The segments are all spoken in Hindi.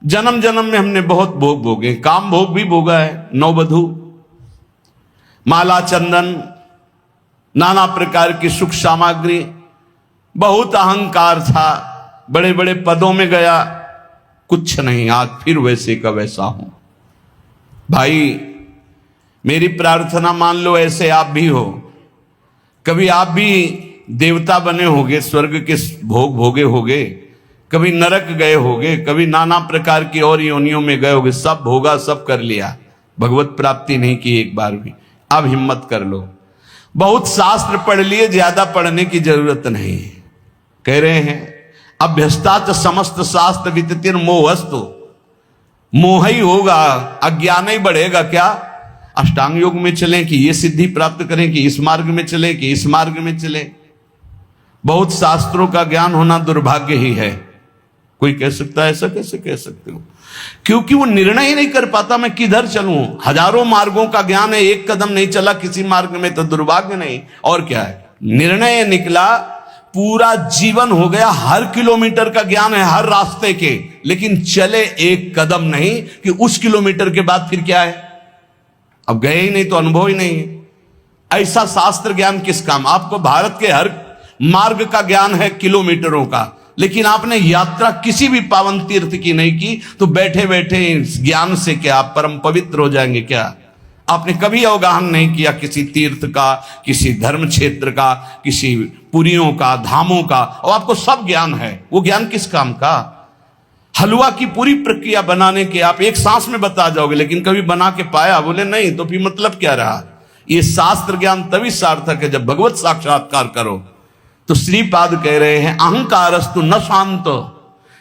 जन्म जन्म में हमने बहुत भोग भोगे, काम भोग भी भोगा है, नववधु, माला चंदन, नाना प्रकार की सुख सामग्री, बहुत अहंकार था, बड़े बड़े पदों में गया, कुछ नहीं, आज फिर वैसे का वैसा हूं। भाई मेरी प्रार्थना मान लो ऐसे आप भी हो, कभी आप भी देवता बने होगे, स्वर्ग के भोग भोगे होगे, कभी नरक गए होगे, कभी नाना प्रकार की और योनियों में गए होगे, सब भोगा, सब कर लिया, भगवत प्राप्ति नहीं की एक बार भी। अब हिम्मत कर लो, बहुत शास्त्र पढ़ लिए, ज्यादा पढ़ने की जरूरत नहीं। कह रहे हैं अभ्यस्ताच समस्त शास्त्र विततिर मोहस्तु, मोह ही होगा, अज्ञान ही बढ़ेगा। क्या अष्टांग योग में चलें कि ये सिद्धि प्राप्त करें, कि इस मार्ग में चले, कि इस मार्ग में चले। बहुत शास्त्रों का ज्ञान होना दुर्भाग्य ही है। कोई कह सकता है ऐसा कैसे कह सकते हो? क्योंकि वो निर्णय ही नहीं कर पाता मैं किधर चलूं। हजारों मार्गों का ज्ञान है, एक कदम नहीं चला किसी मार्ग में तो दुर्भाग्य नहीं और क्या है। निर्णय निकला, पूरा जीवन हो गया, हर किलोमीटर का ज्ञान है, हर रास्ते के, लेकिन चले एक कदम नहीं कि उस किलोमीटर के बाद फिर क्या है। अब गए ही नहीं तो अनुभव ही नहीं है। ऐसा शास्त्र ज्ञान किस काम? आपको भारत के हर मार्ग का ज्ञान है, किलोमीटरों का, लेकिन आपने यात्रा किसी भी पावन तीर्थ की नहीं की, तो बैठे बैठे ज्ञान से क्या आप परम पवित्र हो जाएंगे क्या? आपने कभी अवगाहन नहीं किया किसी तीर्थ का, किसी धर्म क्षेत्र का, किसी पुरियों का, धामों का, और आपको सब ज्ञान है। वो ज्ञान किस काम का? हलवा की पूरी प्रक्रिया बनाने के आप एक सांस में बता जाओगे, लेकिन कभी बना के पाया? बोले नहीं, तो फिर मतलब क्या रहा? ये शास्त्र ज्ञान तभी सार्थक है जब भगवत साक्षात्कार करो। तो श्रीपाद कह रहे हैं अहंकारस्तु न शांत,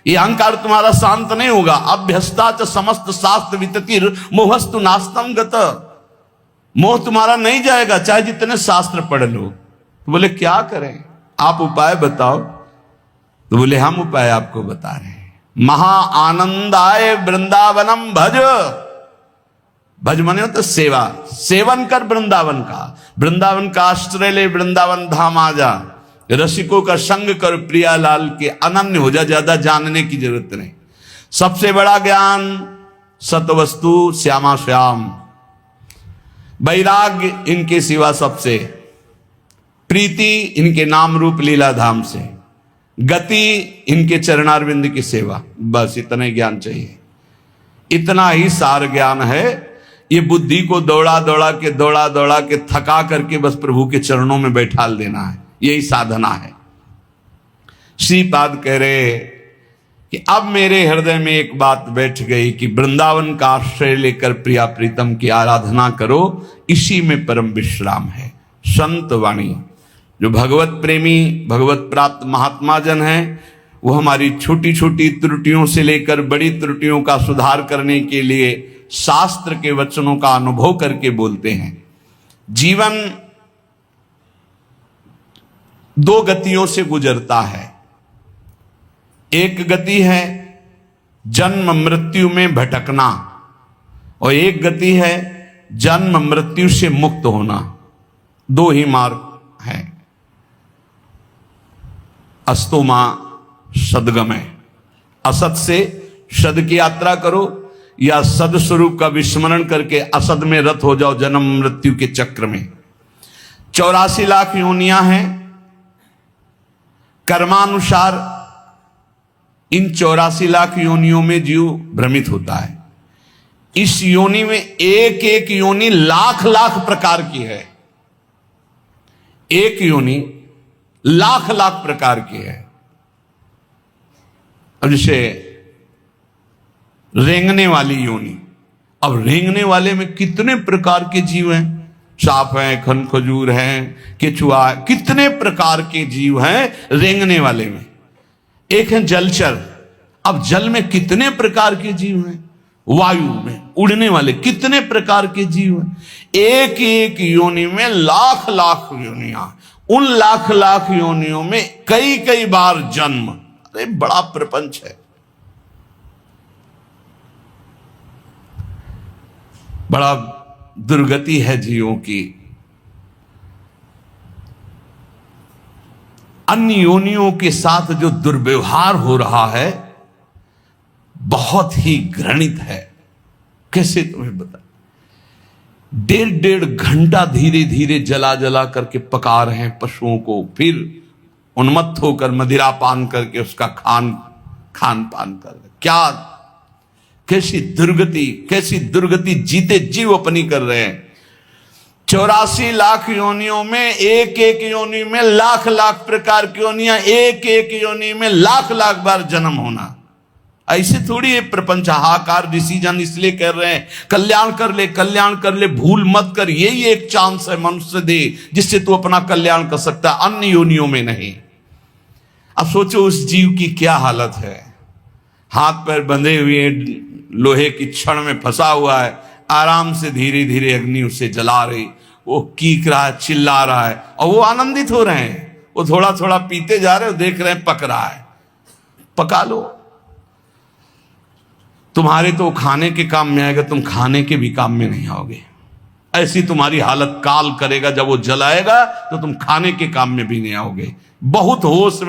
ये अहंकार तुम्हारा शांत नहीं होगा। अभ्यस्ताच समस्त शास्त्र विततिर मोहस्तु नास्तम गत, मोह तुम्हारा नहीं जाएगा चाहे जितने शास्त्र पढ़ लो। तो बोले क्या करें, आप उपाय बताओ। तो बोले हम उपाय आपको बता रहे हैं। महा आनंदाय वृंदावनम भज, भज माने तो सेवा, सेवन कर वृंदावन का, वृंदावन का आश्रय ले, वृंदावन धाम आ जा, रसिकों का संग कर, प्रियालाल के अनन्य हो जा, ज्यादा जानने की जरूरत नहीं। सबसे बड़ा ज्ञान सतवस्तु श्यामा श्याम, वैराग्य इनके सिवा सबसे, प्रीति इनके नाम रूप लीला धाम से, गति इनके चरणारविंद की सेवा, बस इतना ही ज्ञान चाहिए। इतना ही सार ज्ञान है। ये बुद्धि को दौड़ा दौड़ा के थका करके बस प्रभु के चरणों में बैठाल देना है, यही साधना है। श्रीपाद कह रहे कि अब मेरे हृदय में एक बात बैठ गई कि वृंदावन का आश्रय लेकर प्रिया प्रीतम की आराधना करो, इसी में परम विश्राम है। संत वाणी, जो भगवत प्रेमी, भगवत प्राप्त महात्मा जन हैं, वो हमारी छोटी छोटी त्रुटियों से लेकर बड़ी त्रुटियों का सुधार करने के लिए शास्त्र के वचनों का अनुभव करके बोलते हैं। जीवन दो गतियों से गुजरता है। एक गति है जन्म मृत्यु में भटकना, और एक गति है जन्म मृत्यु से मुक्त होना। दो ही मार्ग है। अस्तो मां सदगमय, असत से सद की यात्रा करो, या सद स्वरूप का विस्मरण करके असद में रत हो जाओ जन्म मृत्यु के चक्र में। 84 लाख योनियां हैं कर्मानुसार। इन 84 लाख योनियों में जीव भ्रमित होता है। इस योनि में एक एक योनि लाख लाख प्रकार की है। एक योनि लाख लाख प्रकार की है। अब जैसे रेंगने वाली योनि, अब रेंगने वाले में कितने प्रकार के जीव हैं, सांप हैं, खन खजूर हैं, केचुआ, कितने प्रकार के जीव हैं रेंगने वाले में। एक है जलचर, अब जल में कितने प्रकार के जीव हैं, वायु में उड़ने वाले कितने प्रकार के जीव हैं। एक एक योनि में लाख लाख योनियां, उन लाख लाख योनियों में कई कई बार जन्म। अरे बड़ा प्रपंच है, बड़ा दुर्गति है जीवों की। अन्य योनियों के साथ जो दुर्व्यवहार हो रहा है, बहुत ही घृणित है। कैसे तुम्हें बता, 1.5 घंटा धीरे धीरे जला जला करके पका रहे हैं पशुओं को, फिर उन्मत्त होकर मदिरा पान करके उसका खान पान कर रहे। क्या कैसी दुर्गति जीते जीव अपनी कर रहे हैं। 84 लाख योनियों में एक योनि में लाख प्रकार की योनियां, एक योनि में लाख बार जन्म होना। ऐसे थोड़ी है प्रपंच हाहाकार। ऋषि जन इसलिए कर रहे हैं कल्याण कर ले, भूल मत कर। यही एक चांस है मनुष्य दे जिससे तू अपना कल्याण कर सकता है, अन्य योनियों में नहीं। अब सोचो उस जीव की क्या हालत है, हाथ पैर बंधे हुए लोहे की छड़ में फंसा हुआ है, आराम से धीरे धीरे अग्नि उसे जला रही, वो कीक रहा है, चिल्ला रहा है, और वो आनंदित हो रहे हैं। वो थोड़ा थोड़ा पीते जा रहे हो, देख रहे हैं पक रहा है। पका लो, तुम्हारे तो खाने के काम में आएगा, तुम खाने के भी काम में नहीं आओगे। ऐसी तुम्हारी हालत काल करेगा, जब वो जलाएगा तो तुम खाने के काम में भी नहीं आओगे। बहुत होश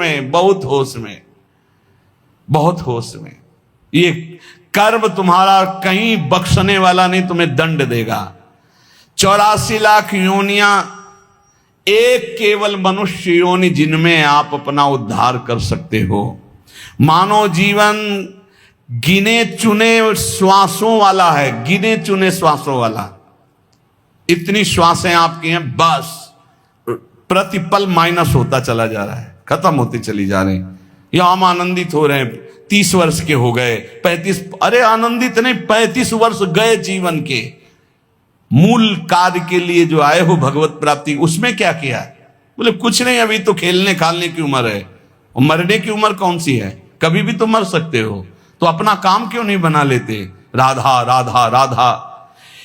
में। ये कर्म तुम्हारा कहीं बख्शने वाला नहीं, तुम्हें दंड देगा। 84 लाख योनियां, एक केवल मनुष्य योनि जिनमें आप अपना उद्धार कर सकते हो। मानव जीवन गिने चुने श्वासों वाला है, गिने चुने श्वासों वाला। इतनी श्वासें आपकी हैं, बस प्रतिपल माइनस होता चला जा रहा है, खत्म होती चली जा रही। या हम आनंदित हो रहे हैं, 30 वर्ष के हो गए, 35, अरे आनंदित नहीं, 35 वर्ष गए जीवन के मूल कार्य के लिए जो आए हो भगवत प्राप्ति, उसमें क्या किया? बोले कुछ नहीं, अभी तो खेलने खालने की उम्र है, और मरने की उम्र कौन सी है? कभी भी तो मर सकते हो, तो अपना काम क्यों नहीं बना लेते? राधा राधा राधा।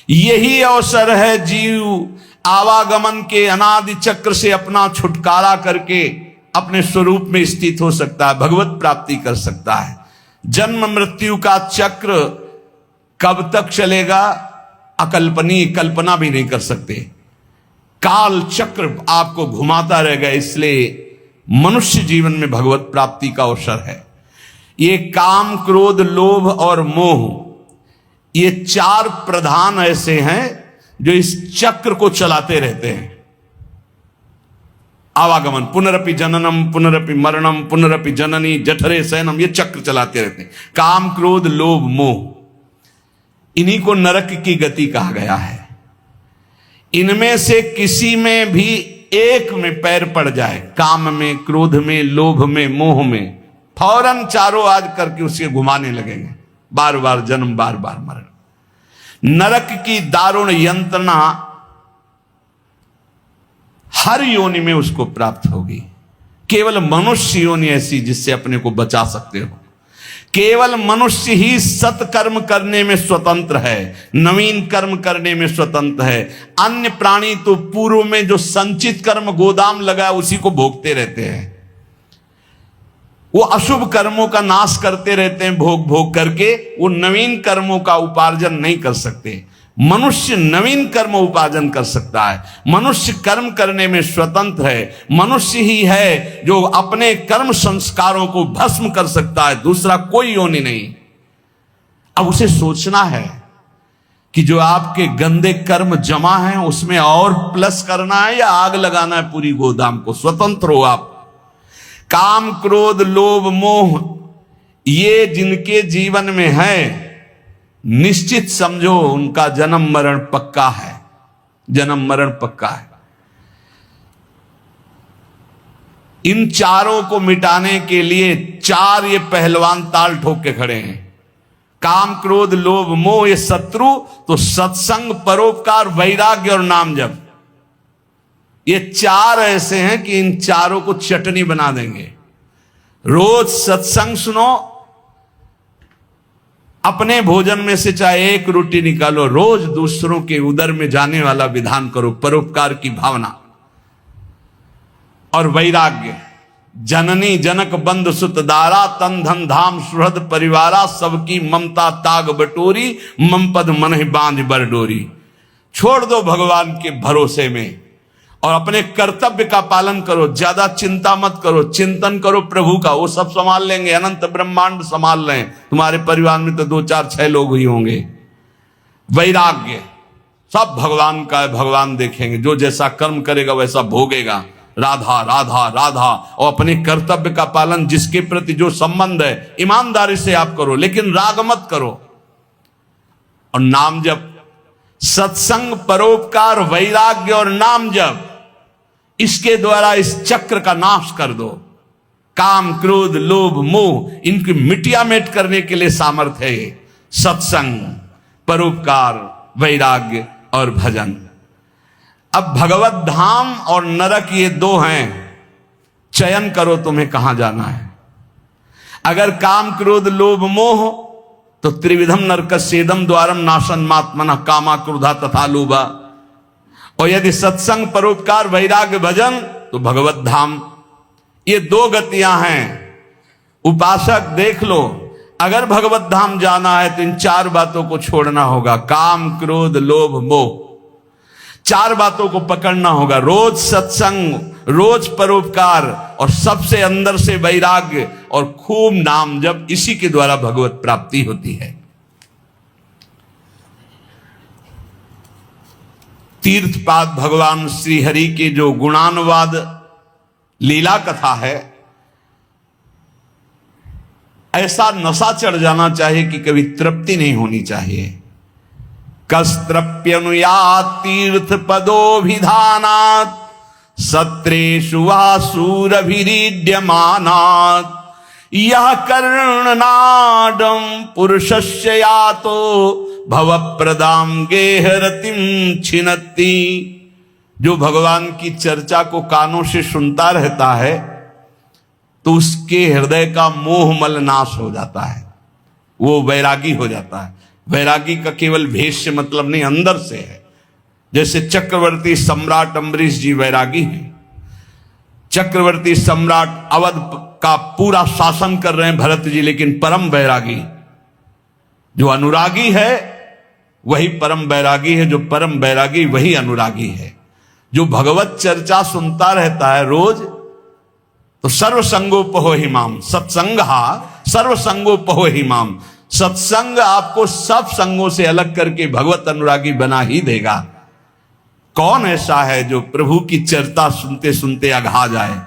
यही अवसर है जीव आवागमन के अनादि चक्र से अपना छुटकारा करके अपने स्वरूप में स्थित हो सकता है, भगवत प्राप्ति कर सकता है। जन्म मृत्यु का चक्र कब तक चलेगा, अकल्पनीय, कल्पना भी नहीं कर सकते। काल चक्र आपको घुमाता रहेगा। इसलिए मनुष्य जीवन में भगवत प्राप्ति का अवसर है। ये काम, क्रोध, लोभ और मोह, ये 4 प्रधान ऐसे हैं जो इस चक्र को चलाते रहते हैं। आवागमन, पुनरपि जननम पुनरपि मरणम पुनरपि जननी जठरे शयनम, ये चक्र चलाते रहते हैं। काम, क्रोध, लोभ, मोह, इन्हीं को नरक की गति कहा गया है। इनमें से किसी में भी एक में पैर पड़ जाए, काम में, क्रोध में, लोभ में, मोह में, फौरन चारों आज करके उसे घुमाने लगेंगे, बार बार जन्म, बार बार मरण। नरक की दारुण यंत्रणा हर योनि में उसको प्राप्त होगी। केवल मनुष्य योनि ऐसी जिससे अपने को बचा सकते हो। केवल मनुष्य ही सत्कर्म करने में स्वतंत्र है, नवीन कर्म करने में स्वतंत्र है। अन्य प्राणी तो पूर्व में जो संचित कर्म गोदाम लगा उसी को भोगते रहते हैं। वो अशुभ कर्मों का नाश करते रहते हैं, भोग भोग करके। वो नवीन कर्मों का उपार्जन नहीं कर सकते। मनुष्य नवीन कर्म उपार्जन कर सकता है। मनुष्य कर्म करने में स्वतंत्र है। मनुष्य ही है जो अपने कर्म संस्कारों को भस्म कर सकता है, दूसरा कोई योनि नहीं। अब उसे सोचना है कि जो आपके गंदे कर्म जमा हैं उसमें और प्लस करना है या आग लगाना है पूरी गोदाम को। स्वतंत्र हो आप। काम, क्रोध, लोभ, मोह, ये जिनके जीवन में है, निश्चित समझो उनका जन्म मरण पक्का है। जन्म मरण पक्का है। इन चारों को मिटाने के लिए 4 ये पहलवान ताल ठोक के खड़े हैं। काम, क्रोध, लोभ, मोह ये शत्रु, तो सत्संग, परोपकार, वैराग्य और नाम जप, ये 4 ऐसे हैं कि इन चारों को चटनी बना देंगे। रोज सत्संग सुनो, अपने भोजन में से चाहे एक रोटी निकालो, रोज दूसरों के उदर में जाने वाला विधान करो, परोपकार की भावना और वैराग्य। जननी जनक बंद सुत दारा, तन धन धाम सुहृद परिवारा, सबकी ममता ताग बटोरी, मम पद मन बांध बर डोरी। छोड़ दो भगवान के भरोसे में और अपने कर्तव्य का पालन करो, ज्यादा चिंता मत करो, चिंतन करो प्रभु का, वो सब संभाल लेंगे, अनंत ब्रह्मांड संभाल लें। तुम्हारे परिवार में तो 2 4 6 लोग ही होंगे। वैराग्य सब भगवान का है, भगवान देखेंगे, जो जैसा कर्म करेगा वैसा भोगेगा। राधा राधा राधा, और अपने कर्तव्य का पालन, जिसके प्रति जो संबंध है ईमानदारी से आप करो, लेकिन राग मत करो। और नाम जप, सत्संग, परोपकार, वैराग्य और नाम जप, इसके द्वारा इस चक्र का नाश कर दो। काम, क्रोध, लोभ, मोह, इनकी मिटिया मेट करने के लिए सामर्थ्य है सत्संग, परोपकार, वैराग्य और भजन। अब भगवत धाम और नरक ये 2 हैं, चयन करो तुम्हें कहां जाना है। अगर काम, क्रोध, लोभ, मोह, तो त्रिविधम नरकस्येदम द्वारम नाशन मात्मनः कामा, क्रोधा तथा लोभा। और यदि सत्संग, परोपकार, वैराग्य, भजन, तो भगवत धाम। ये 2 गतियां हैं। उपासक देख लो, अगर भगवत धाम जाना है तो इन 4 बातों को छोड़ना होगा। काम, क्रोध, लोभ, मोह, 4 बातों को पकड़ना होगा। रोज सत्संग, रोज परोपकार, और सबसे अंदर से वैराग्य, और खूब नाम जप। इसी के द्वारा भगवत प्राप्ति होती है। तीर्थपाद भगवान श्री हरि के जो गुणानुवाद लीला कथा है, ऐसा नशा चढ़ जाना चाहिए कि कभी तृप्ति नहीं होनी चाहिए। कस्त्रप्यनुयात तीर्थ पदोभिधानात् सत्रेषु वासुरभिरीड्यमानात् यह कर्णनाडं पुरुषस्य यातो भवप्रदां गेहरतिं छिनत्ति। जो भगवान की चर्चा को कानों से सुनता रहता है तो उसके हृदय का मोह मल नाश हो जाता है, वो वैरागी हो जाता है। वैरागी का केवल भेष से मतलब नहीं, अंदर से है। जैसे चक्रवर्ती सम्राट अम्बरीश जी वैरागी हैं। चक्रवर्ती सम्राट अवध का पूरा शासन कर रहे हैं भरत जी, लेकिन परम वैरागी, जो अनुरागी है वही परम वैरागी है, जो परम वैरागी वही अनुरागी है। जो भगवत चर्चा सुनता रहता है रोज, तो सर्वसंगोपहो हिमाम, सत्संगहा सर्वसंगोपहो हिमाम। सत्संग आपको सब संगों से अलग करके भगवत अनुरागी बना ही देगा। कौन ऐसा है जो प्रभु की चर्चा सुनते सुनते अघा जाए।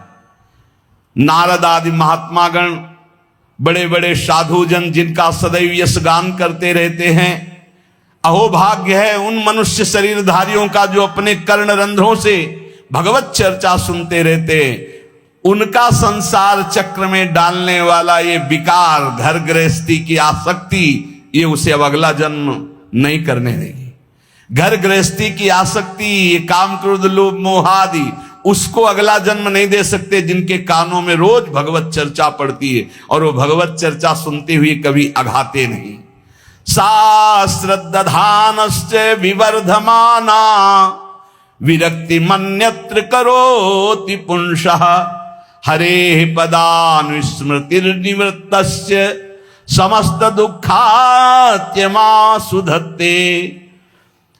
नारद आदि महात्मागण, बड़े बड़े साधुजन, जिनका सदैव यश गान करते रहते हैं, अहोभाग्य है उन मनुष्य शरीरधारियों का जो अपने कर्ण रंध्रों से भगवत चर्चा सुनते रहते। उनका संसार चक्र में डालने वाला ये विकार, घर गृहस्थी की आसक्ति, ये उसे अब अगला जन्म नहीं करने देगी। घर गृहस्थी की आसक्ति, ये काम, क्रोध, लोभ, मोह आदि, उसको अगला जन्म नहीं दे सकते। जिनके कानों में रोज भगवत चर्चा पड़ती है और वो भगवत चर्चा सुनते हुए कभी अघाते नहीं। शास्त्रदधानश्च विवर्धमाना विरक्ति मन्यत्र करोति पुंसः हरे पदानुस्मृतिर्निवृत्तस्य समस्त दुःखात्यमा सुधत्ते।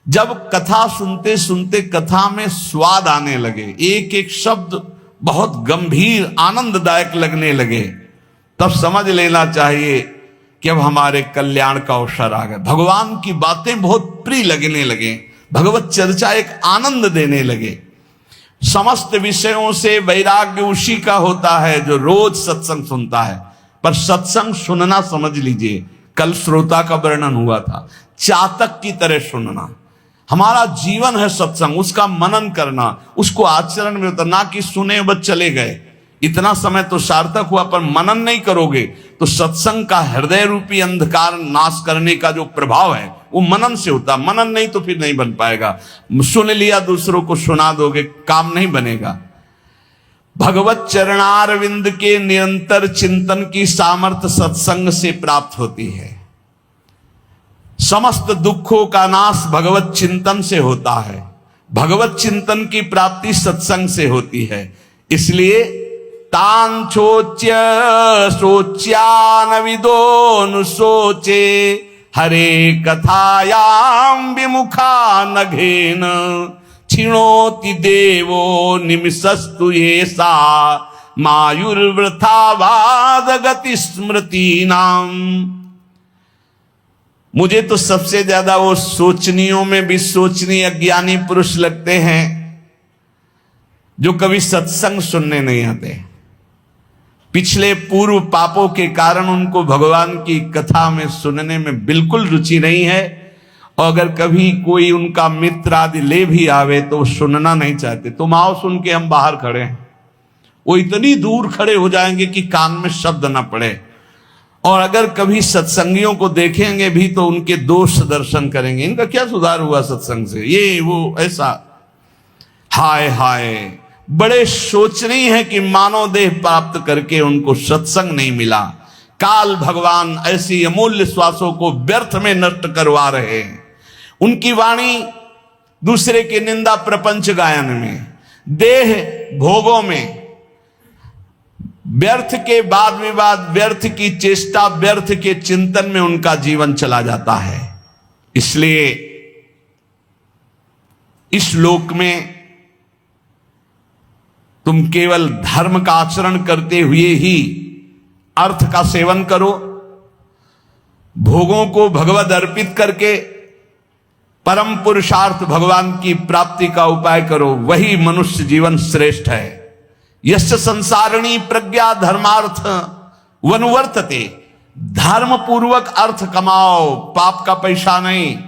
जब कथा सुनते सुनते कथा में स्वाद आने लगे, एक एक शब्द बहुत गंभीर आनंददायक लगने लगे, तब समझ लेना चाहिए कि अब हमारे कल्याण का अवसर आ गया। भगवान की बातें बहुत प्रिय लगने लगे, भगवत चर्चा एक आनंद देने लगे। समस्त विषयों से वैराग्य उसी का होता है जो रोज सत्संग सुनता है। पर सत्संग सुनना, समझ लीजिए, कल श्रोता का वर्णन हुआ था, चातक की तरह सुनना। हमारा जीवन है सत्संग, उसका मनन करना, उसको आचरण में उतरना, कि सुने बस चले गए, इतना समय तो सार्थक हुआ, पर मनन नहीं करोगे तो सत्संग का हृदय रूपी अंधकार नाश करने का जो प्रभाव है वो मनन से होता। मनन नहीं तो फिर नहीं बन पाएगा। सुन लिया, दूसरों को सुना दोगे, काम नहीं बनेगा। भगवत चरणारविंद के निरंतर चिंतन की सामर्थ्य सत्संग से प्राप्त होती है। समस्त दुखों का नाश भगवत चिंतन से होता है। भगवत चिंतन की प्राप्ति सत्संग से होती है। इसलिए तान चोच्य सोच्यान विदोनु सोचे हरे कथायाम विमुखा नघेन क्षीणोति देवो निमिषस्तु येषा मायुर्वृथावाद गति स्मृति नाम। मुझे तो सबसे ज्यादा वो सोचनियों में भी सोचनीय अज्ञानी पुरुष लगते हैं जो कभी सत्संग सुनने नहीं आते। पिछले पूर्व पापों के कारण उनको भगवान की कथा में सुनने में बिल्कुल रुचि नहीं है, और अगर कभी कोई उनका मित्र आदि ले भी आवे तो वो सुनना नहीं चाहते। तुम आओ, सुन के हम बाहर खड़े हैं। वो इतनी दूर खड़े हो जाएंगे कि कान में शब्द ना पड़े, और अगर कभी सत्संगियों को देखेंगे भी तो उनके दोष दर्शन करेंगे। इनका क्या सुधार हुआ सत्संग से, ये वो ऐसा। हाय हाय, बड़े शोचनीय है कि मानव देह प्राप्त करके उनको सत्संग नहीं मिला। काल भगवान ऐसी अमूल्य श्वासों को व्यर्थ में नष्ट करवा रहे हैं। उनकी वाणी दूसरे की निंदा प्रपंच गायन में, देह भोगों में, व्यर्थ के वाद विवाद, व्यर्थ की चेष्टा, व्यर्थ के चिंतन में उनका जीवन चला जाता है। इसलिए इस लोक में तुम केवल धर्म का आचरण करते हुए ही अर्थ का सेवन करो, भोगों को भगवद अर्पित करके परम पुरुषार्थ भगवान की प्राप्ति का उपाय करो, वही मनुष्य जीवन श्रेष्ठ है। यस्य संसारिणी प्रज्ञा धर्मार्थ वनुवर्तते, धर्म पूर्वक अर्थ कमाओ, पाप का पैसा नहीं।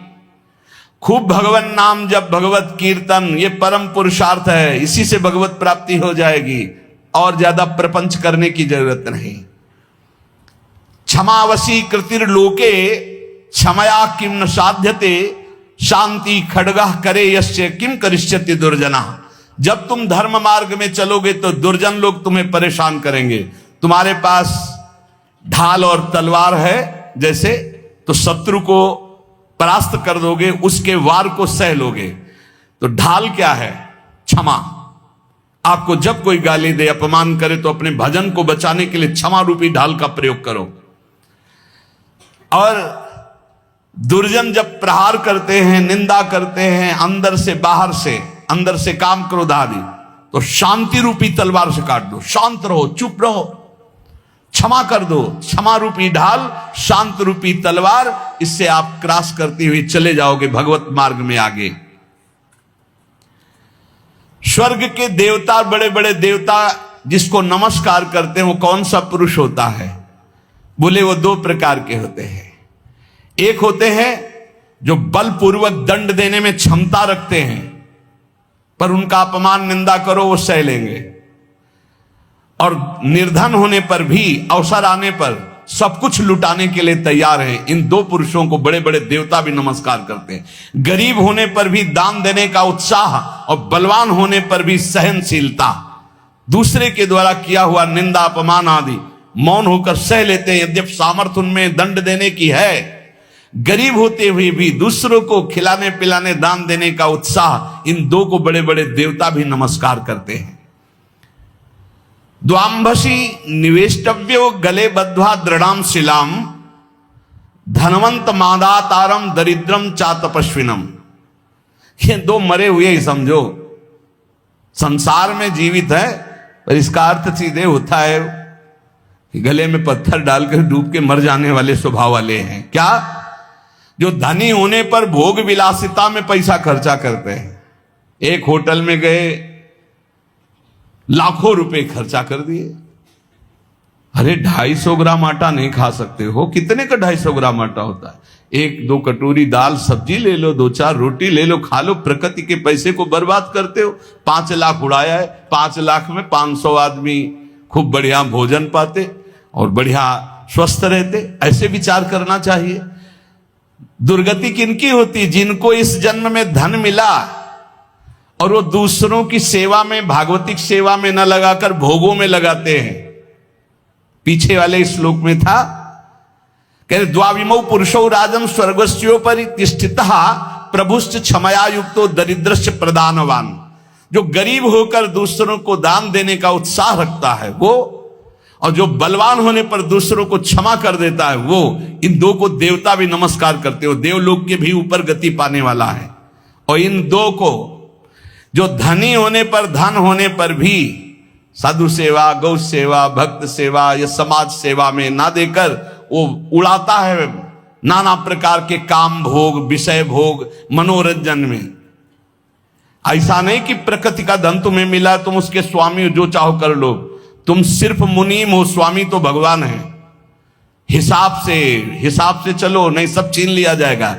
खूब भगवान नाम जब, भगवत कीर्तन, ये परम पुरुषार्थ है, इसी से भगवत प्राप्ति हो जाएगी, और ज्यादा प्रपंच करने की जरूरत नहीं। क्षमावशी कृतिर्लोके क्षमया किम न साध्यते, शांति खड्गः करे यस्य किम करिष्यति दुर्जना। जब तुम धर्म मार्ग में चलोगे तो दुर्जन लोग तुम्हें परेशान करेंगे। तुम्हारे पास ढाल और तलवार है जैसे, तो शत्रु को परास्त कर दोगे, उसके वार को सह लोगे। तो ढाल क्या है? क्षमा। आपको जब कोई गाली दे, अपमान करे, तो अपने भजन को बचाने के लिए क्षमा रूपी ढाल का प्रयोग करो। और दुर्जन जब प्रहार करते हैं, निंदा करते हैं, अंदर से बाहर से, अंदर से काम क्रोध आदि, तो शांति रूपी तलवार से काट दो। शांत रहो, चुप रहो, क्षमा कर दो। क्षमा रूपी ढाल, शांत रूपी तलवार, इससे आप क्रॉस करते हुए चले जाओगे भगवत मार्ग में आगे। स्वर्ग के देवता, बड़े बड़े देवता जिसको नमस्कार करते हैं, वो कौन सा पुरुष होता है? बोले वो दो प्रकार के होते हैं। एक होते हैं जो बलपूर्वक दंड देने में क्षमता रखते हैं, पर उनका अपमान निंदा करो वो सह लेंगे, और निर्धन होने पर भी, अवसर आने पर सब कुछ लुटाने के लिए तैयार हैं। इन दो पुरुषों को बड़े बड़े देवता भी नमस्कार करते हैं। गरीब होने पर भी दान देने का उत्साह, और बलवान होने पर भी सहनशीलता। दूसरे के द्वारा किया हुआ निंदा अपमान आदि मौन होकर सह लेते हैं, यद्यप सामर्थ्य उनमें दंड देने की है। गरीब होते हुए भी दूसरों को खिलाने पिलाने दान देने का उत्साह, इन दो को बड़े बड़े देवता भी नमस्कार करते हैं। द्वांभसी निवेष्टव्यो गले बद्ध्वा दृढ़ाम शिलाम, धनवंत मादातारम दरिद्रम चातपस्विनम। ये दो मरे हुए ही समझो, संसार में जीवित है, पर इसका अर्थ सीधे होता है कि गले में पत्थर डालकर डूब के मर जाने वाले स्वभाव वाले हैं। क्या? जो धनी होने पर भोग विलासिता में पैसा खर्चा करते हैं। एक होटल में गए, लाखों रुपए खर्चा कर दिए। अरे 250 ग्राम आटा नहीं खा सकते हो? कितने का 250 ग्राम आटा होता है? 1-2 कटोरी दाल सब्जी ले लो, 2-4 रोटी ले लो, खा लो। प्रकृति के पैसे को बर्बाद करते हो। 5 लाख उड़ाया है, 5 लाख में 500 आदमी खूब बढ़िया भोजन पाते और बढ़िया स्वस्थ रहते। ऐसे विचार करना चाहिए। दुर्गति किनकी होती? जिनको इस जन्म में धन मिला और वो दूसरों की सेवा में, भागवतिक सेवा में न लगाकर भोगों में लगाते हैं। पीछे वाले श्लोक में था, कहते द्वाविमौ पुरुषो राजम स्वर्गस्योपरि तिष्ठितः प्रभुश्च क्षमया युक्तो दरिद्रश्च प्रदानवान। जो गरीब होकर दूसरों को दान देने का उत्साह रखता है वो, और जो बलवान होने पर दूसरों को क्षमा कर देता है वो, इन दो को देवता भी नमस्कार करते हो। देवलोक के भी ऊपर गति पाने वाला है। और इन दो को जो धनी होने पर, धन होने पर भी साधु सेवा, गौ सेवा, भक्त सेवा या समाज सेवा में ना देकर वो उड़ाता है नाना प्रकार के काम भोग, विषय भोग, मनोरंजन में। ऐसा नहीं कि प्रकृति का धन तुम्हें मिला, तुम उसके स्वामी हो, जो चाहो कर लो। तुम सिर्फ मुनीम हो, स्वामी तो भगवान है। हिसाब से चलो, नहीं सब छीन लिया जाएगा।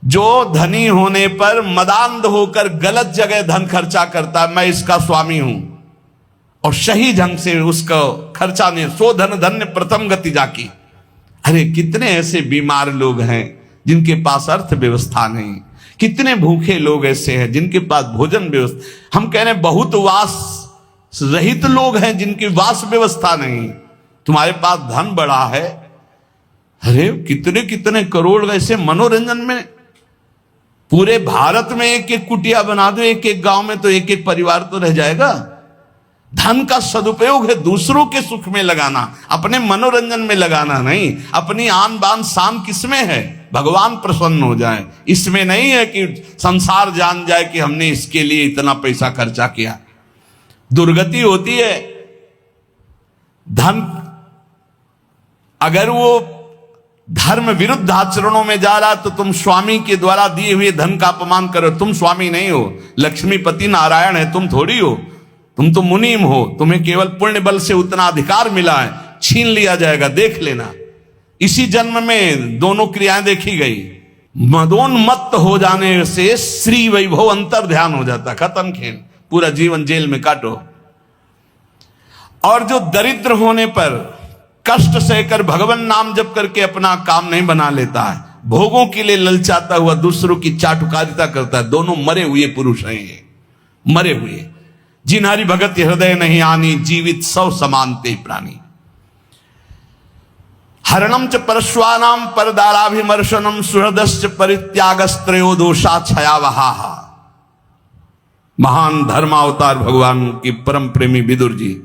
जो धनी होने पर मदांध होकर गलत जगह धन खर्चा करता है, मैं इसका स्वामी हूं, और सही ढंग से उसका खर्चा नहीं, सो धन धन्य प्रथम गति जाकी। अरे कितने ऐसे बीमार लोग हैं जिनके पास अर्थव्यवस्था नहीं, कितने भूखे लोग ऐसे हैं जिनके पास भोजन व्यवस्था, हम कह रहे हैं बहुत वास रहित लोग हैं जिनकी वास व्यवस्था नहीं। तुम्हारे पास धन बड़ा है, अरे कितने कितने करोड़ ऐसे मनोरंजन में, पूरे भारत में एक एक कुटिया बना दो, एक एक गांव में तो एक एक परिवार तो रह जाएगा। धन का सदुपयोग है दूसरों के सुख में लगाना, अपने मनोरंजन में लगाना नहीं। अपनी आन बान शान किसमें है? भगवान प्रसन्न हो जाए, इसमें नहीं है कि संसार जान जाए कि हमने इसके लिए इतना पैसा खर्चा किया। दुर्गति होती है। धन अगर वो धर्म विरुद्ध आचरणों में जा रहा तो तुम स्वामी के द्वारा दिए हुए धन का अपमान करो। तुम स्वामी नहीं हो, लक्ष्मीपति नारायण है, तुम थोड़ी हो। तुम तो मुनीम हो, तुम्हें केवल पुण्य बल से उतना अधिकार मिला है, छीन लिया जाएगा, देख लेना। इसी जन्म में दोनों क्रियाएं देखी गई। मदोन्मत्त हो जाने से श्री वैभव अंतर ध्यान हो जाता, खत्म खेल, पूरा जीवन जेल में काटो। और जो दरिद्र होने पर कष्ट सहकर भगवान नाम जप करके अपना काम नहीं बना लेता है, भोगों के लिए ललचाता हुआ दूसरों की चाटुकारिता करता है, दोनों मरे हुए पुरुष हैं ये, मरे हुए। जिन हरि भगत हृदय नहीं आनी, जीवित सौ समानते प्राणी। हरणम च परश्वानाम परदाराभिमर्शनम सुहृदश्च परित्यागस्त्रयो दोषा छयावहा। महान धर्मावतार भगवान की परम प्रेमी विदुर जी,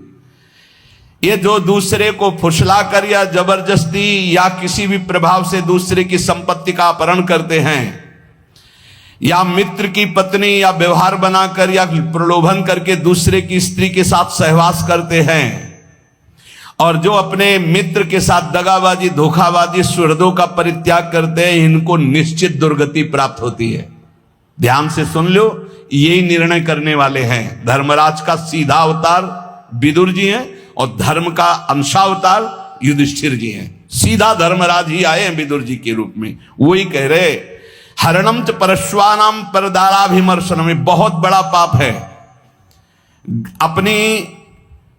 ये जो दूसरे को फुसला कर या जबरदस्ती या किसी भी प्रभाव से दूसरे की संपत्ति का अपहरण करते हैं, या मित्र की पत्नी या व्यवहार बनाकर या प्रलोभन करके दूसरे की स्त्री के साथ सहवास करते हैं, और जो अपने मित्र के साथ दगाबाजी, धोखाबाजी, सुहृदों का परित्याग करते हैं, इनको निश्चित दुर्गति प्राप्त होती है। ध्यान से सुन लो, यही निर्णय करने वाले हैं। धर्मराज का सीधा अवतार विदुर जी हैं और धर्म का अंशावतार युधिष्ठिर जी हैं। सीधा धर्मराज ही आए हैं विदुर जी के रूप में। वही कह रहे, हरणम च परश्वानाम परदाराभिमर्शनम, में बहुत बड़ा पाप है अपनी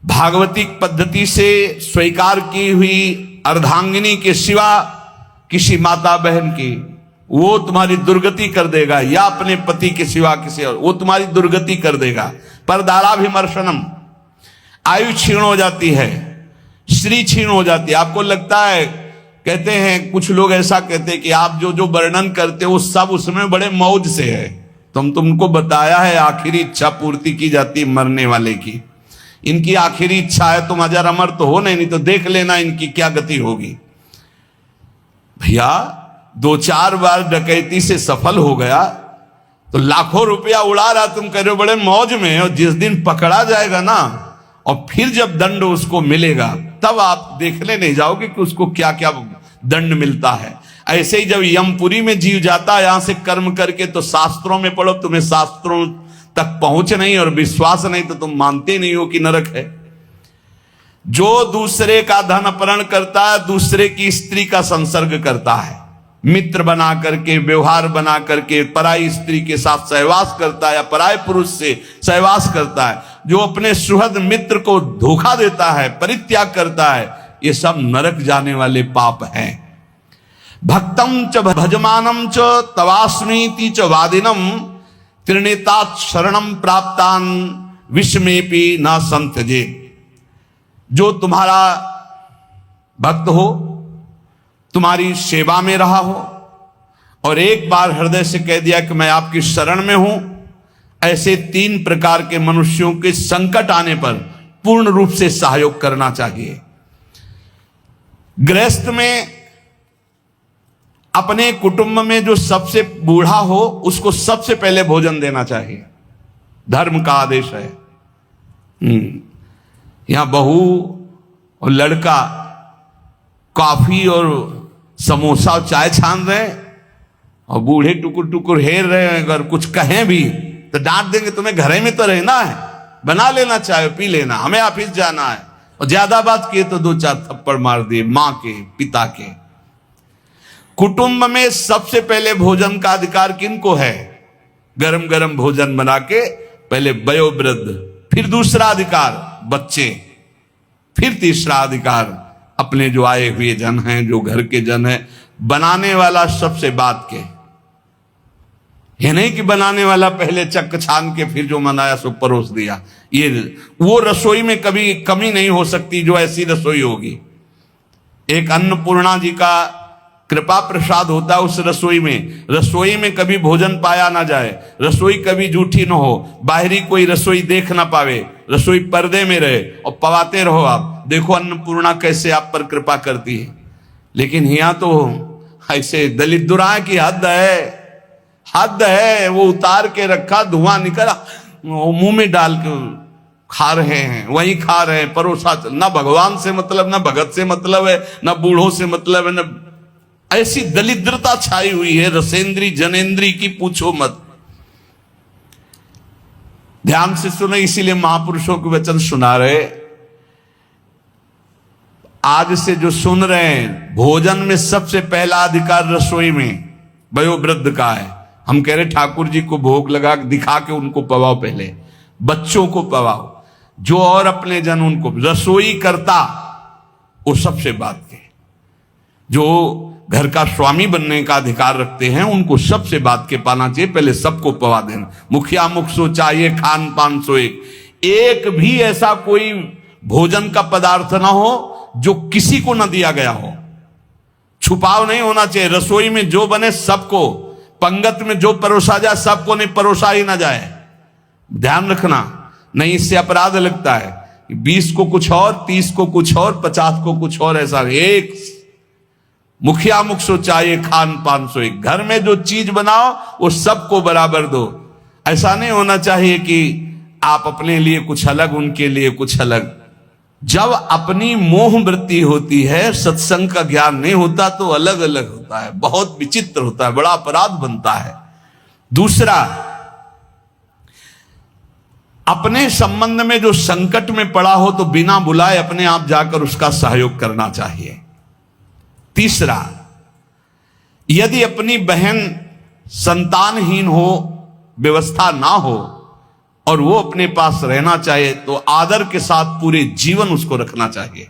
भागवतिक पद्धति से स्वीकार की हुई अर्धांगिनी के सिवा किसी माता बहन की, वो तुम्हारी दुर्गति कर देगा, या अपने पति के सिवा किसी और, वो तुम्हारी दुर्गति कर देगा। परदाराभिमर्शनम, आयु क्षीण हो जाती है, श्री क्षीण हो जाती है। आपको लगता है, कहते हैं कुछ लोग ऐसा कहते हैं कि आप जो जो वर्णन करते हो सब उसमें बड़े मौज से है। तुमको बताया है आखिरी इच्छा पूर्ति की जाती मरने वाले की। इनकी आखिरी इच्छा है तुम अजर अमर तो हो नहीं तो देख लेना इनकी क्या गति होगी। भैया 2-4 बार डकैती से सफल हो गया तो लाखों रुपया उड़ा रहा, तुम कह रहे हो बड़े मौज में। और जिस दिन पकड़ा जाएगा ना, और फिर जब दंड उसको मिलेगा, तब आप देखने नहीं जाओगे कि उसको क्या क्या दंड मिलता है। ऐसे ही जब यमपुरी में जीव जाता है यहां से कर्म करके, तो शास्त्रों में पढ़ो, तुम्हें शास्त्रों तक पहुंच नहीं और विश्वास नहीं तो तुम मानते नहीं हो कि नरक है। जो दूसरे का धन अपहरण करता है, दूसरे की स्त्री का संसर्ग करता है, मित्र बना करके, व्यवहार बना करके पराई स्त्री के साथ सहवास करता है या पराय पुरुष से सहवास करता है, जो अपने सुहृद मित्र को धोखा देता है, परित्याग करता है, ये सब नरक जाने वाले पाप हैं। भक्तम च भजमानम च तवास्मीति च वादिनम त्रिनेतात शरणम प्राप्तान विस्मेपि न संत्यजे। जो तुम्हारा भक्त हो, तुम्हारी सेवा में रहा हो और एक बार हृदय से कह दिया कि मैं आपकी शरण में हूं, ऐसे 3 प्रकार के मनुष्यों के संकट आने पर पूर्ण रूप से सहयोग करना चाहिए। गृहस्थ में अपने कुटुंब में जो सबसे बूढ़ा हो उसको सबसे पहले भोजन देना चाहिए। धर्म का आदेश है। यहां बहू और लड़का कॉफी और समोसा और चाय छान रहे हैं और बूढ़े टुकुर टुकुर हेर रहे हैं। अगर कुछ कहें भी तो डांट देंगे, तुम्हें घरे में तो रहना है, बना लेना चाय पी लेना, हमें ऑफिस जाना है। और ज्यादा बात किए तो 2-4 थप्पड़ मार दिए मां के, पिता के। कुटुंब में सबसे पहले भोजन का अधिकार किनको है? गरम गरम भोजन बना के पहले वयोवृद्ध, फिर दूसरा अधिकार बच्चे, फिर तीसरा अधिकार अपने जो आए हुए जन हैं, जो घर के जन हैं। बनाने वाला सबसे बात के, ये नहीं कि बनाने वाला पहले चक छान के फिर जो मनाया सो परोस दिया। ये वो रसोई में कभी कमी नहीं हो सकती जो ऐसी रसोई होगी। एक अन्नपूर्णा जी का कृपा प्रसाद होता है उस रसोई में। रसोई में कभी भोजन पाया ना जाए, रसोई कभी झूठी ना हो, बाहरी कोई रसोई देख ना पावे, रसोई पर्दे में रहे और पवाते रहो। आप देखो अन्नपूर्णा कैसे आप पर कृपा करती है। लेकिन यहाँ तो ऐसे दलित दुराए की हद है, हद है। वो उतार के रखा, धुआं निकला, मुंह में डाल के खा रहे हैं, वही खा रहे हैं, परोसा। ना भगवान से मतलब, ना भगत से मतलब है, ना बूढ़ों से मतलब है, ना। ऐसी दलिद्रता छाई हुई है रसेंद्री जनेन्द्री की, पूछो मत। ध्यान से सुने, इसीलिए महापुरुषों के वचन सुना रहे। आज से जो सुन रहे हैं, भोजन में सबसे पहला अधिकार रसोई में वयोवृद्ध का है। हम कह रहे ठाकुर जी को भोग लगा दिखा के उनको पवाओ, पहले बच्चों को पवाओ, जो और अपने जन उनको। रसोई करता वो सबसे बात के, जो घर का स्वामी बनने का अधिकार रखते हैं, उनको सबसे बात के पाना चाहिए, पहले सबको पवा देना। मुखिया मुख सो चाहिए, खान पान सो एक भी ऐसा कोई भोजन का पदार्थ ना हो जो किसी को ना दिया गया हो। छुपाव नहीं होना चाहिए। रसोई में जो बने सबको, पंगत में जो परोसा जाए सबको, नहीं परोसा ही ना जाए। ध्यान रखना, नहीं इससे अपराध लगता है। 20 को कुछ और, 30 को कुछ और, 50 को कुछ और, ऐसा एक मुखिया मुख सो चाहिए, खान पान सो एक। घर में जो चीज बनाओ वो सबको बराबर दो। ऐसा नहीं होना चाहिए कि आप अपने लिए कुछ अलग, उनके लिए कुछ अलग। जब अपनी मोह वृत्ति होती है, सत्संग का ज्ञान नहीं होता तो अलग अलग होता है, बहुत विचित्र होता है, बड़ा अपराध बनता है। दूसरा, अपने संबंध में जो संकट में पड़ा हो तो बिना बुलाए अपने आप जाकर उसका सहयोग करना चाहिए। तीसरा, यदि अपनी बहन संतानहीन हो, व्यवस्था ना हो और वो अपने पास रहना चाहे तो आदर के साथ पूरे जीवन उसको रखना चाहिए।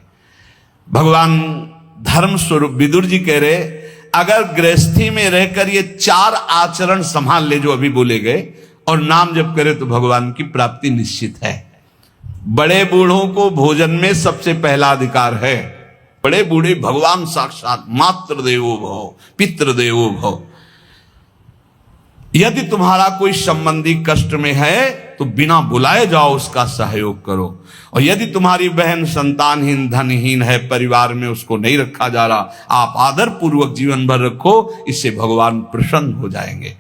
भगवान धर्म स्वरूप विदुर जी कह रहे, अगर गृहस्थी में रहकर ये 4 आचरण संभाल ले जो अभी बोले गए और नाम जप करे तो भगवान की प्राप्ति निश्चित है। बड़े बूढ़ों को भोजन में सबसे पहला अधिकार है। बड़े बूढ़े भगवान साक्षात, मातृ देवो भव, पितृ देवो भव। यदि तुम्हारा कोई संबंधी कष्ट में है तो बिना बुलाए जाओ, उसका सहयोग करो। और यदि तुम्हारी बहन संतानहीन, धनहीन है, परिवार में उसको नहीं रखा जा रहा, आप आदर पूर्वक जीवन भर रखो, इससे भगवान प्रसन्न हो जाएंगे।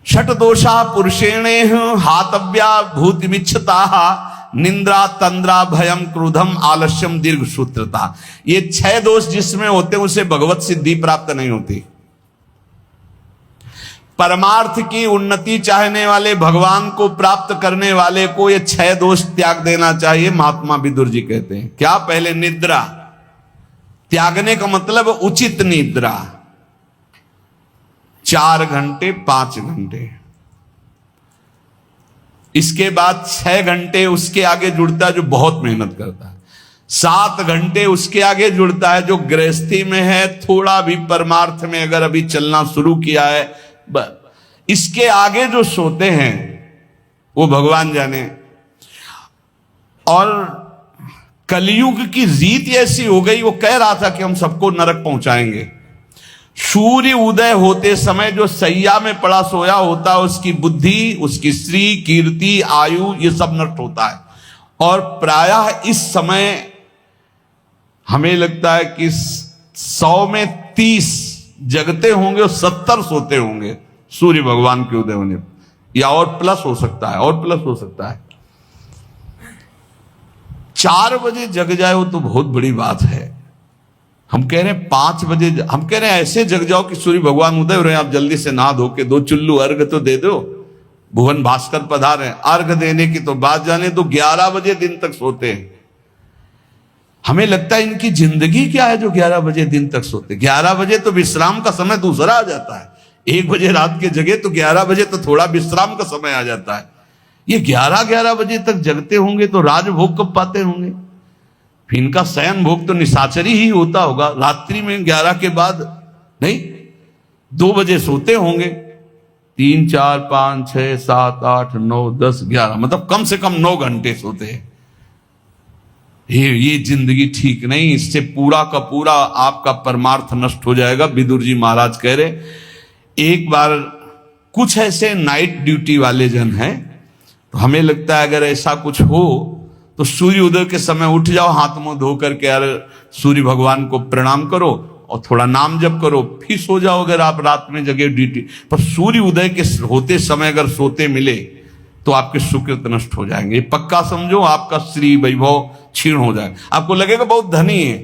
षट दोषा पुरुषेणे हातव्या भूतिमिच्छता, निंद्रा, तंद्रा, भयम, क्रोधम, आलस्यम, दीर्घ सूत्रता। ये 6 दोष जिसमें होते हैं उसे भगवत सिद्धि प्राप्त नहीं होती। परमार्थ की उन्नति चाहने वाले, भगवान को प्राप्त करने वाले को ये 6 दोष त्याग देना चाहिए। महात्मा विदुर जी कहते हैं क्या? पहले निद्रा त्यागने का मतलब उचित निद्रा, 4 घंटे 5 घंटे। इसके बाद 6 घंटे उसके आगे जुड़ता है जो बहुत मेहनत करता है। 7 घंटे उसके आगे जुड़ता है जो गृहस्थी में है, थोड़ा भी परमार्थ में अगर अभी चलना शुरू किया है। इसके आगे जो सोते हैं वो भगवान जाने। और कलयुग की रीत ऐसी हो गई, वो कह रहा था कि हम सबको नरक पहुंचाएंगे। सूर्य उदय होते समय जो सैया में पड़ा सोया होता है, उसकी बुद्धि, उसकी श्री, कीर्ति, आयु, ये सब नष्ट होता है। और प्रायः इस समय हमें लगता है कि 100 में 30 जगते होंगे और 70 सोते होंगे सूर्य भगवान के उदय होने। या और प्लस हो सकता है, और प्लस हो सकता है। 4 बजे जग जाए वो तो बहुत बड़ी बात है। हम कह रहे हैं 5 बजे, हम कह रहे हैं ऐसे जग जाओ कि सूर्य भगवान उदय हो रहे हैं, आप जल्दी से नहा धो के 2 चुल्लू अर्घ तो दे दो। भुवन भास्कर पधारे, अर्घ देने की तो बात जाने तो 11 बजे दिन तक सोते हैं। हमें लगता है इनकी जिंदगी क्या है जो 11 बजे दिन तक सोते। 11 बजे तो विश्राम का समय दूसरा आ जाता है। 1 बजे रात के जगे तो 11 बजे तो थोड़ा विश्राम का समय आ जाता है। ये 11 बजे तक जगते होंगे तो राजभोग कब पाते होंगे? फिर इनका शयन भोग तो निशाचरी ही होता होगा। रात्रि में 11 के बाद नहीं, 2 बजे सोते होंगे। 3, 4, 5, 6, 7, 8, 9, 10, 11 मतलब कम से कम 9 घंटे सोते हैं। ये जिंदगी ठीक नहीं। इससे पूरा का पूरा आपका परमार्थ नष्ट हो जाएगा। विदुर जी महाराज कह रहे, एक बार कुछ ऐसे नाइट ड्यूटी वाले जन हैं, तो हमें लगता है अगर ऐसा कुछ हो तो सूर्य उदय के समय उठ जाओ, हाथ मुंह धो करके यार सूर्य भगवान को प्रणाम करो और थोड़ा नाम जप करो, फिर सो जाओ। अगर आप रात में जगे ड्यूटी पर सूर्य उदय के होते समय अगर सोते मिले तो आपके सुकृत नष्ट हो जाएंगे। पक्का समझो, आपका श्री वैभव क्षीण हो जाएगा। आपको लगेगा बहुत धनी है।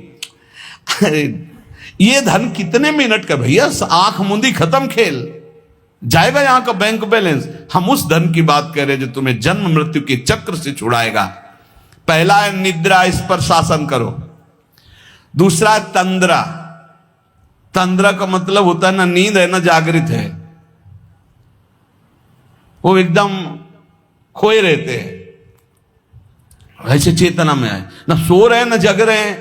अरे ये धन कितने मिनट का भैया, आंख मुंदी खत्म खेल, जाएगा यहां का बैंक बैलेंस। हम उस धन की बात कर रहे हैं जो तुम्हें जन्म मृत्यु के चक्र से छुड़ाएगा। पहला है निद्रा, इस पर शासन करो। दूसरा है तंद्रा। तंद्रा का मतलब होता है ना नींद है ना जागृत है, वो एकदम खोए रहते हैं, ऐसे चेतना में आए, ना सो रहे हैं ना जग रहे हैं।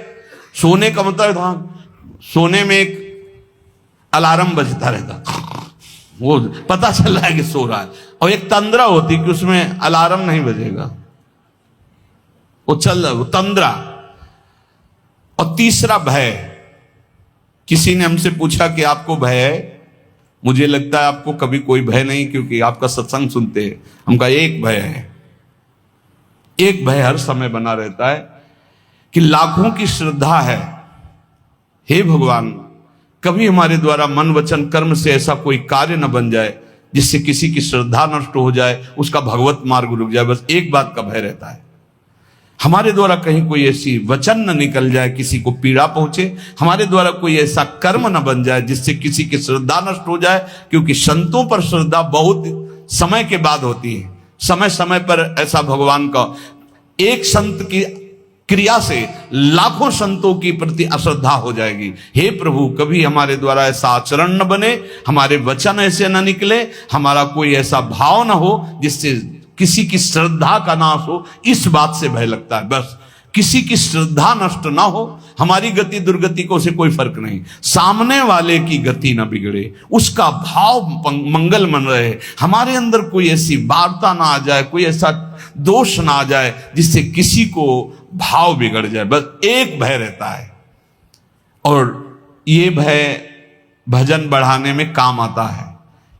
सोने का मतलब सोने में एक अलार्म बजता रहता, वो पता चल रहा है कि सो रहा है। और एक तंद्रा होती कि उसमें अलार्म नहीं बजेगा, वो चल रहा, वो तंद्रा। और तीसरा भय। किसी ने हमसे पूछा कि आपको भय है? मुझे लगता है आपको कभी कोई भय नहीं, क्योंकि आपका सत्संग सुनते हैं। हमका एक भय है, एक भय हर समय बना रहता है कि लाखों की श्रद्धा है, हे भगवान कभी हमारे द्वारा मन वचन कर्म से ऐसा कोई कार्य न बन जाए जिससे किसी की श्रद्धा नष्ट हो जाए, उसका भगवत मार्ग रुक जाए। बस एक बात का भय रहता है, हमारे द्वारा कहीं कोई ऐसी वचन न निकल जाए किसी को पीड़ा पहुंचे, हमारे द्वारा कोई ऐसा कर्म न बन जाए जिससे किसी की श्रद्धा नष्ट हो जाए। क्योंकि संतों पर श्रद्धा बहुत समय के बाद होती है। समय समय पर ऐसा भगवान का एक संत की क्रिया से लाखों संतों की प्रति अश्रद्धा हो जाएगी। हे प्रभु कभी हमारे द्वारा ऐसा आचरण न बने, हमारे वचन ऐसे न निकले, हमारा कोई ऐसा भाव न हो जिससे किसी की श्रद्धा का नाश हो। इस बात से भय लगता है। बस किसी की श्रद्धा नष्ट ना हो, हमारी गति दुर्गति को उसे कोई फर्क नहीं, सामने वाले की गति ना बिगड़े, उसका भाव मंगल मन रहे, हमारे अंदर कोई ऐसी वार्ता ना आ जाए, कोई ऐसा दोष ना आ जाए जिससे किसी को भाव बिगड़ जाए। बस एक भय रहता है, और ये भय भजन बढ़ाने में काम आता है।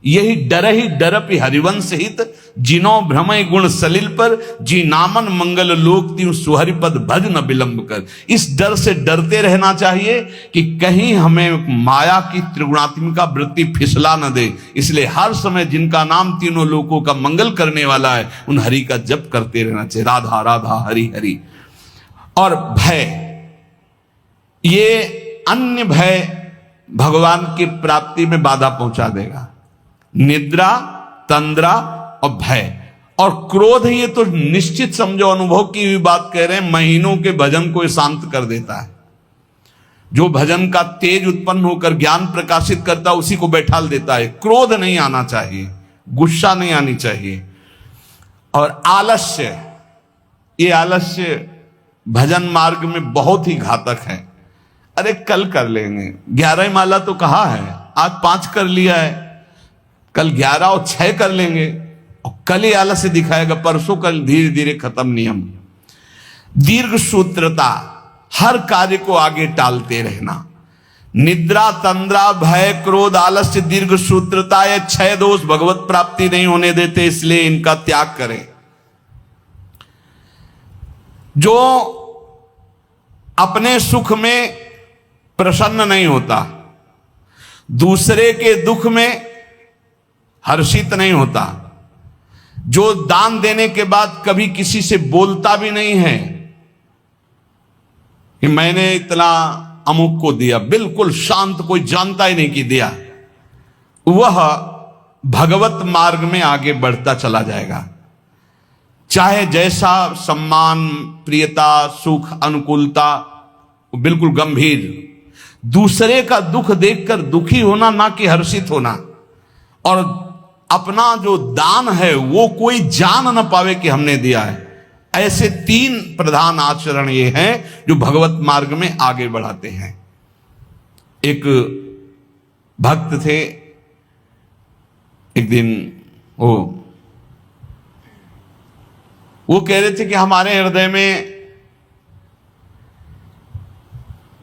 यही डर ही डरपि हरिवंश हित, जिनो भ्रमय गुण सलिल पर, जी नामन मंगल लोक त्यों सुहरिपद भज न विलंब कर। इस डर से डरते रहना चाहिए कि कहीं हमें माया की त्रिगुणात्मिका वृत्ति फिसला न दे। इसलिए हर समय जिनका नाम तीनों लोकों का मंगल करने वाला है उन हरि का जप करते रहना चाहिए, राधा राधा हरि हरि। और भय, ये अन्य भय भगवान की प्राप्ति में बाधा पहुंचा देगा। निद्रा, तंद्रा और भय और क्रोध, ये तो निश्चित समझो, अनुभव की हुई बात कह रहे हैं, महीनों के भजन को शांत कर देता है। जो भजन का तेज उत्पन्न होकर ज्ञान प्रकाशित करता है उसी को बैठाल देता है। क्रोध नहीं आना चाहिए, गुस्सा नहीं आनी चाहिए। और आलस्य, ये आलस्य भजन मार्ग में बहुत ही घातक है। अरे कल कर लेंगे, 11 माला तो कहा है, आज 5 कर लिया है, कल 11 और 6 कर लेंगे, और कल ही आलस्य दिखाएगा, परसों कल धीरे धीरे खत्म नियम। दीर्घ सूत्रता, हर कार्य को आगे टालते रहना। निद्रा, तंद्रा, भय, क्रोध, आलस्य, दीर्घ सूत्रता, ये 6 दोष भगवत प्राप्ति नहीं होने देते, इसलिए इनका त्याग करें। जो अपने सुख में प्रसन्न नहीं होता, दूसरे के दुख में हर्षित नहीं होता, जो दान देने के बाद कभी किसी से बोलता भी नहीं है कि मैंने इतना अमुक को दिया, बिल्कुल शांत, कोई जानता ही नहीं कि दिया, वह भगवत मार्ग में आगे बढ़ता चला जाएगा। चाहे जैसा सम्मान, प्रियता, सुख, अनुकूलता, बिल्कुल गंभीर, दूसरे का दुख देखकर दुखी होना, ना कि हर्षित होना, और अपना जो दान है वो कोई जान न पावे कि हमने दिया है। ऐसे 3 प्रधान आचरण ये हैं जो भगवत मार्ग में आगे बढ़ाते हैं। एक भक्त थे, एक दिन वो कह रहे थे कि हमारे हृदय में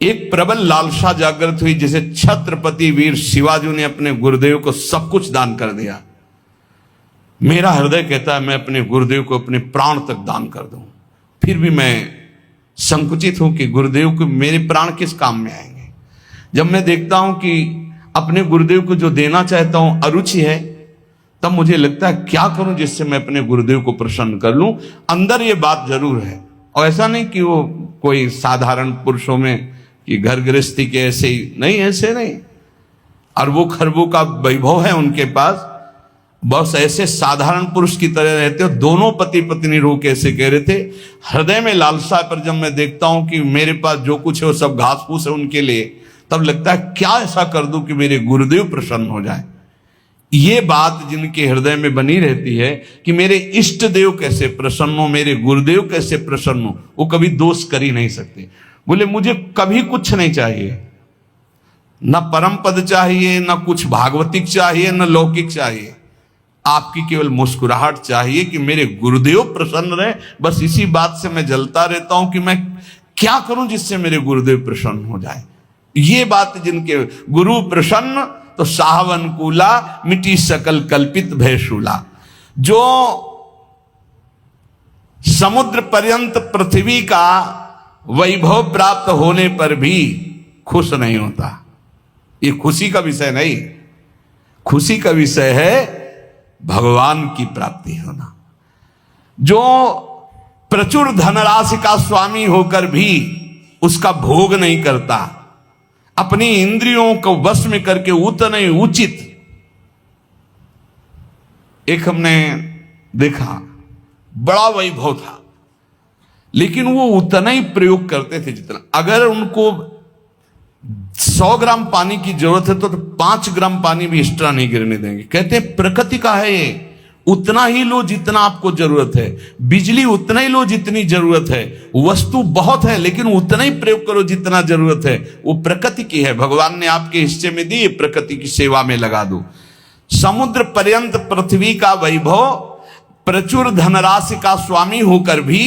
एक प्रबल लालसा जागृत हुई, जैसे छत्रपति वीर शिवाजी ने अपने गुरुदेव को सब कुछ दान कर दिया। मेरा हृदय कहता है मैं अपने गुरुदेव को अपने प्राण तक दान कर दूं, फिर भी मैं संकुचित हूं कि गुरुदेव को मेरे प्राण किस काम में आएंगे। जब मैं देखता हूं कि अपने गुरुदेव को जो देना चाहता हूं अरुचि है, तब मुझे लगता है क्या करूं जिससे मैं अपने गुरुदेव को प्रसन्न कर लूं। अंदर ये बात जरूर है, और ऐसा नहीं कि वो कोई साधारण पुरुषों में कि घर गृहस्थी के ऐसे ही नहीं, ऐसे नहीं, अरबों खरबों का वैभव है उनके पास, बस ऐसे साधारण पुरुष की तरह रहते हो। दोनों पति पत्नी रो कैसे कह रहे थे, हृदय में लालसा, पर जब मैं देखता हूं कि मेरे पास जो कुछ है वो सब घास फूस है उनके लिए, तब लगता है क्या ऐसा कर दूं कि मेरे गुरुदेव प्रसन्न हो जाए। ये बात जिनके हृदय में बनी रहती है कि मेरे इष्ट देव कैसे प्रसन्न हो, मेरे गुरुदेव कैसे प्रसन्न हो, वो कभी दोष कर ही नहीं सकते। बोले मुझे कभी कुछ नहीं चाहिए, न परम पद चाहिए, न कुछ भागवतिक चाहिए, न लौकिक चाहिए, आपकी केवल मुस्कुराहट चाहिए कि मेरे गुरुदेव प्रसन्न रहे। बस इसी बात से मैं जलता रहता हूं कि मैं क्या करूं जिससे मेरे गुरुदेव प्रसन्न हो जाए। ये बात जिनके गुरु प्रसन्न तो साहवन कूला, मिटी सकल कल्पित भयशूला। जो समुद्र पर्यंत पृथ्वी का वैभव प्राप्त होने पर भी खुश नहीं होता, ये खुशी का विषय नहीं, खुशी का विषय है भगवान की प्राप्ति होना। जो प्रचुर धनराशि का स्वामी होकर भी उसका भोग नहीं करता, अपनी इंद्रियों को वश में करके उतना ही उचित, एक हमने देखा बड़ा वैभव था, लेकिन वो उतना ही प्रयोग करते थे जितना, अगर उनको 100 ग्राम पानी की जरूरत है तो 5 ग्राम पानी भी एक्स्ट्रा नहीं गिरने देंगे। कहते हैं प्रकृति का है ये, उतना ही लो जितना आपको जरूरत है, बिजली उतना ही लो जितनी जरूरत है, वस्तु बहुत है लेकिन उतना ही प्रयोग करो जितना जरूरत है, वो प्रकृति की है, भगवान ने आपके हिस्से में दी, प्रकृति की सेवा में लगा दो। समुद्र पर्यंत पृथ्वी का वैभव, प्रचुर धनराशि का स्वामी होकर भी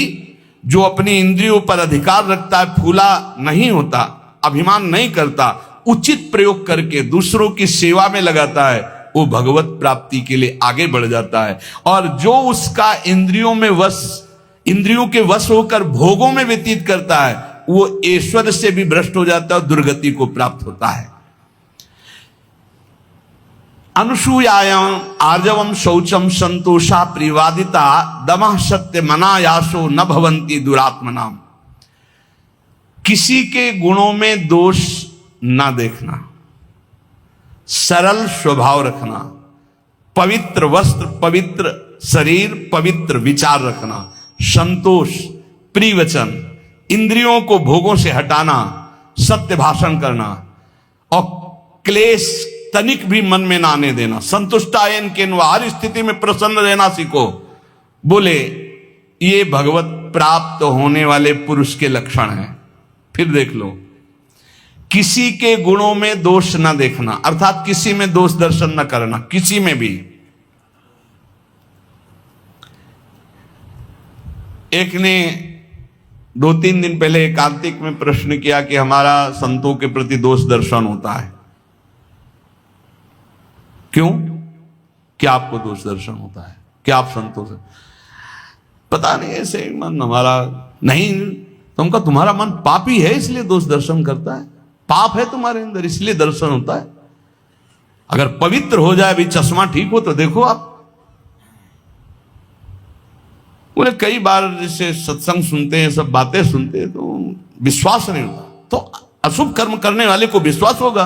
जो अपनी इंद्रियों पर अधिकार रखता है, फूला नहीं होता, अभिमान नहीं करता, उचित प्रयोग करके दूसरों की सेवा में लगाता है, वो भगवत प्राप्ति के लिए आगे बढ़ जाता है। और जो उसका इंद्रियों में वश, इंद्रियों के वश होकर भोगों में व्यतीत करता है, वो ऐश्वर्य से भी भ्रष्ट हो जाता है और दुर्गति को प्राप्त होता है। अनुसूयायां आर्जवम शौचम संतोषा प्रिवादिता दमः सत्य मनायासो न भवंती दुरात्मनाम। किसी के गुणों में दोष ना देखना, सरल स्वभाव रखना, पवित्र वस्त्र, पवित्र शरीर, पवित्र विचार रखना, संतोष, प्रिय वचन, इंद्रियों को भोगों से हटाना, सत्य भाषण करना और क्लेश तनिक भी मन में ना आने देना, संतुष्टायन के हर स्थिति में प्रसन्न रहना सीखो। बोले ये भगवत प्राप्त होने वाले पुरुष के लक्षण हैं। फिर देख लो, किसी के गुणों में दोष न देखना, अर्थात किसी में दोष दर्शन न करना, किसी में भी। एक ने 2-3 दिन पहले एकांतिक में प्रश्न किया कि हमारा संतों के प्रति दोष दर्शन होता है, क्यों? क्या आपको दोष दर्शन होता है? क्या आप संतों से? पता नहीं, ऐसे मन हमारा नहीं। तुमका तुम्हारा मन पापी है इसलिए दोष दर्शन करता है, पाप है तुम्हारे अंदर इसलिए दर्शन होता है। अगर पवित्र हो जाए, अभी चश्मा ठीक हो तो देखो आप, बोले कई बार जैसे सत्संग सुनते हैं, सब बातें सुनते हैं तो विश्वास नहीं होता। तो अशुभ कर्म करने वाले को विश्वास होगा,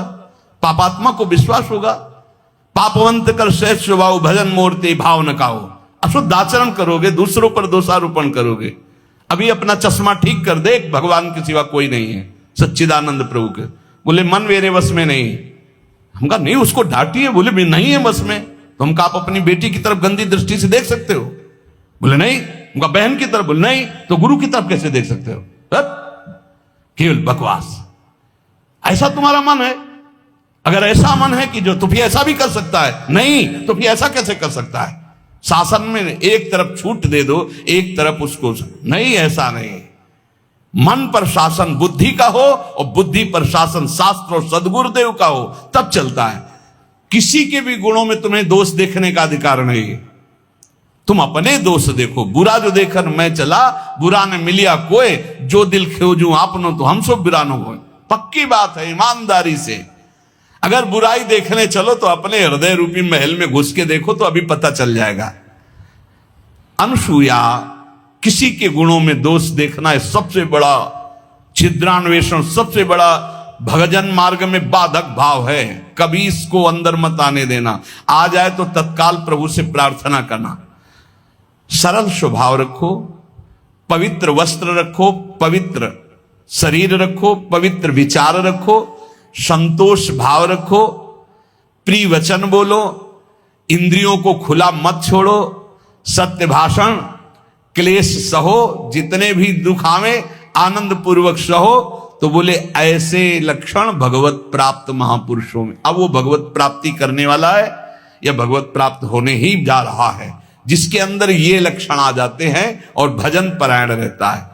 पापात्मा को विश्वास होगा। पापवंत कर श्रेष्ठ स्वभाव भजन मूर्ति भाव न काओ। अशुद्ध आचरण करोगे, दूसरों पर दोषारोपण करोगे। अभी अपना चश्मा ठीक कर दे, भगवान के सिवा कोई नहीं है, सच्चिदानंद प्रभु के। बोले मन मेरे वश में नहीं। हम कहा नहीं, उसको डांटिए। बोले भी नहीं है बस में। तो हम कहा आप अपनी बेटी की तरफ गंदी दृष्टि से देख सकते हो? बोले नहीं। उनका बहन की तरफ? बोले नहीं। तो गुरु की तरफ कैसे देख सकते हो? केवल बकवास। ऐसा तुम्हारा मन है? अगर ऐसा मन है कि जो तो फिर ऐसा भी कर सकता है, नहीं तो फिर ऐसा कैसे कर सकता है? शासन में एक तरफ छूट दे दो, एक तरफ उसको नहीं, ऐसा नहीं। मन पर शासन बुद्धि का हो और बुद्धि पर शासन शास्त्र और सदगुरुदेव का हो, तब चलता है। किसी के भी गुणों में तुम्हें दोष देखने का अधिकार नहीं। तुम अपने दोष देखो। बुरा जो देखकर मैं चला, बुरा ने मिलिया कोई, जो दिल खोजू आपनो तो हम सब बुरा न हो। पक्की बात है, ईमानदारी से। अगर बुराई देखने चलो तो अपने हृदय रूपी महल में घुस के देखो तो अभी पता चल जाएगा। अनसूया, किसी के गुणों में दोष देखना है सबसे बड़ा छिद्रान्वेषण, सबसे बड़ा भजन मार्ग में बाधक भाव है। कभी इसको अंदर मत आने देना। आ जाए तो तत्काल प्रभु से प्रार्थना करना। सरल स्वभाव रखो, पवित्र वस्त्र रखो, पवित्र शरीर रखो, पवित्र विचार रखो, संतोष भाव रखो, प्रिय वचन बोलो, इंद्रियों को खुला मत छोड़ो, सत्य भाषण, क्लेश सहो, जितने भी दुख आवे आनंद पूर्वक सहो। तो बोले ऐसे लक्षण भगवत प्राप्त महापुरुषों में। अब वो भगवत प्राप्ति करने वाला है या भगवत प्राप्त होने ही जा रहा है, जिसके अंदर ये लक्षण आ जाते हैं और भजन परायण रहता है।